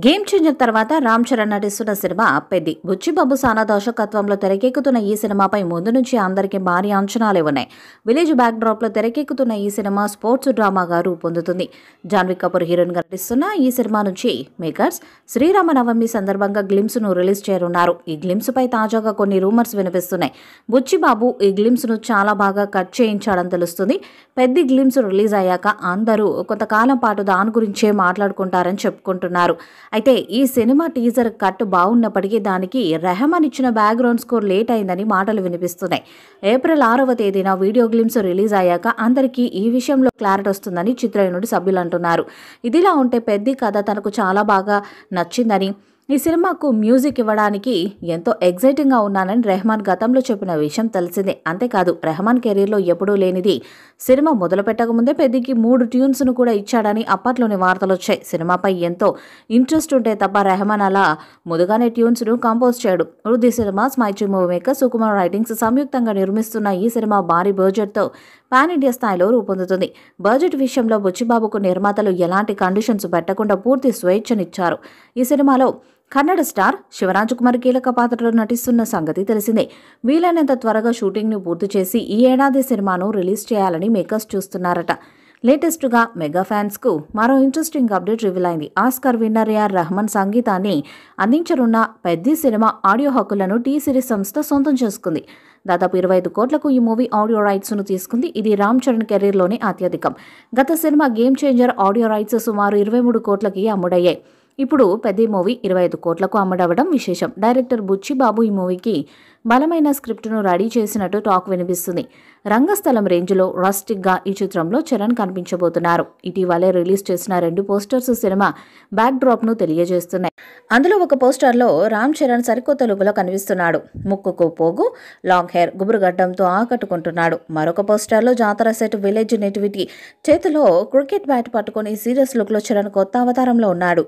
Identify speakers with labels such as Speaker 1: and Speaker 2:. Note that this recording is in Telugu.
Speaker 1: గేమ్ చేంజర్ తర్వాత రామ్ చరణ్ నటిస్తున్న సినిమా పెద్ది. బుచ్చిబాబు సానా దర్శకత్వంలో తెరకెక్కుతున్న ఈ సినిమాపై ముందు నుంచి అందరికీ భారీ అంచనాలే ఉన్నాయి. విలేజ్ బ్యాక్ డ్రాప్ లో తెరకెక్కుతున్న ఈ సినిమా స్పోర్ట్స్ డ్రామాగా రూపొందుతుంది. జాన్వీ కపూర్ హీరోయిన్ గా నటిస్తున్న ఈ సినిమా నుంచి మేకర్స్ శ్రీరామనవమి సందర్భంగా గ్లిమ్స్ ను రిలీజ్ చేయనున్నారు. ఈ గ్లిమ్స్ పై తాజాగా కొన్ని రూమర్స్ వినిపిస్తున్నాయి. బుచ్చిబాబు ఈ గ్లిమ్స్ ను చాలా బాగా కట్ చేయించాడని తెలుస్తుంది. పెద్ది గ్లిమ్స్ రిలీజ్ అయ్యాక అందరూ కొంతకాలం పాటు దాని గురించే మాట్లాడుకుంటారని చెప్పుకుంటున్నారు. అయితే ఈ సినిమా టీజర్ కట్ బాగున్నప్పటికీ దానికి రెహమాన్ ఇచ్చిన బ్యాక్గ్రౌండ్ స్కోర్ లేట్ అయిందని మాటలు వినిపిస్తున్నాయి. ఏప్రిల్ 6వ తేదీన వీడియో గ్లిమ్స్ రిలీజ్ అయ్యాక అందరికీ ఈ విషయంలో క్లారిటీ వస్తుందని చిత్ర యూనిట్ సభ్యులు అంటున్నారు. ఇదిలా ఉంటే పెద్ది కథ తనకు చాలా బాగా నచ్చిందని, ఈ సినిమాకు మ్యూజిక్ ఇవ్వడానికి ఎంతో ఎగ్జైటింగ్గా ఉన్నానని రెహమాన్ గతంలో చెప్పిన విషయం తెలిసిందే. అంతేకాదు, రెహమాన్ కెరీర్లో ఎప్పుడూ లేనిది సినిమా మొదలు పెట్టకముందే పెద్దికి 3 ట్యూన్స్ను కూడా ఇచ్చాడని అప్పట్లోని వార్తలు వచ్చాయి. సినిమాపై ఎంతో ఇంట్రెస్ట్ ఉంటే తప్ప రెహమాన్ అలా ముందుగానే ట్యూన్స్ను కంపోజ్ చేయడు. వృద్ధి సినిమాస్, మైత్రి మూవీ మేకర్, సుకుమార్ రైటింగ్స్ సంయుక్తంగా నిర్మిస్తున్న ఈ సినిమా భారీ బడ్జెట్తో పాన్ ఇండియా స్థాయిలో రూపొందుతుంది. బడ్జెట్ విషయంలో బుచ్చిబాబుకు నిర్మాతలు ఎలాంటి కండిషన్స్ పెట్టకుండా పూర్తి స్వేచ్ఛనిచ్చారు. ఈ సినిమాలో కన్నడ స్టార్ శివరాజకుమార్ కీలక పాత్రలో నటిస్తున్న సంగతి తెలిసిందే. వీలైనంత త్వరగా షూటింగ్ను పూర్తి చేసి ఈ ఏడాది సినిమాను రిలీజ్ చేయాలని మేకర్స్ చూస్తున్నారట. లేటెస్ట్గా మెగా ఫ్యాన్స్కు మరో ఇంట్రెస్టింగ్ అప్డేట్ రివీల్ అయింది. ఆస్కార్ విన్నర్ ఏఆర్ రెహమాన్ సంగీతాన్ని అందించనున్న పెద్ది సినిమా ఆడియో హక్కులను టీ సిరీస్ సంస్థ సొంతం చేసుకుంది. దాదాపు 25 కోట్లకు ఈ మూవీ ఆడియో రైట్స్ను తీసుకుంది. ఇది రామ్ చరణ్ కెరీర్లోనే అత్యధికం. గత cinema game changer audio rights సుమారు 23 కోట్లకి అమ్ముడయ్యాయి. ఇప్పుడు పెద్ది మూవీ 25 కోట్లకు అమ్ముడవడం విశేషం. డైరెక్టర్ బుచ్చిబాబు ఈ మూవీకి బలమైన స్క్రిప్ట్ను రెడీ చేసినట్టు టాక్ వినిపిస్తుంది. రంగస్థలం రేంజ్లో రస్టిక్గా ఈ చిత్రంలో చరణ్ కనిపించబోతున్నారు. ఇటీవలే రిలీజ్ చేసిన 2 పోస్టర్స్ సినిమా బ్యాక్ డ్రాప్ను తెలియజేస్తున్నాయి. అందులో ఒక పోస్టర్లో రామ్ చరణ్ సరికొత్త లుక్లో కనిపిస్తున్నాడు. ముక్కుకు పోగు, లాంగ్ హెయిర్, గుబురుగడ్డంతో ఆకట్టుకుంటున్నాడు. మరొక పోస్టర్లో జాతర సెట్ విలేజ్ నేటివిటీ చేతిలో క్రికెట్ బ్యాట్ పట్టుకుని సీరియస్ లుక్లో చరణ్ కొత్త అవతారంలో ఉన్నాడు.